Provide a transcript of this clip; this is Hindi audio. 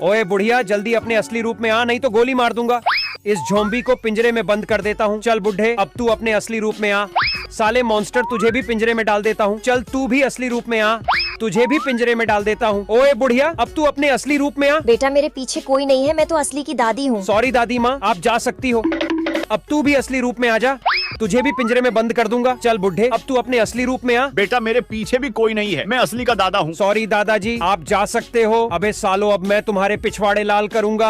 ओए बुढ़िया, जल्दी अपने असली रूप में आ, नहीं तो गोली मार दूंगा। इस झोंबी को पिंजरे में बंद कर देता हूँ। चल बुढ़े, अब तू अपने असली रूप में आ। साले मॉन्स्टर, तुझे भी पिंजरे में डाल देता हूँ। चल तू भी असली रूप में आ, तुझे भी पिंजरे में डाल देता हूँ। ओए बुढ़िया, अब तू अपने असली रूप में आ। बेटा मेरे पीछे कोई नहीं है, मैं तो असली की दादी हूँ। सॉरी दादी माँ, आप जा सकती हो। अब तू भी असली रूप में आ जा, तुझे भी पिंजरे में बंद कर दूंगा। चल बुढ़े, अब तू अपने असली रूप में आ। बेटा मेरे पीछे भी कोई नहीं है, मैं असली का दादा हूँ। सॉरी दादाजी, आप जा सकते हो। अबे सालो, अब मैं तुम्हारे पिछवाड़े लाल करूंगा।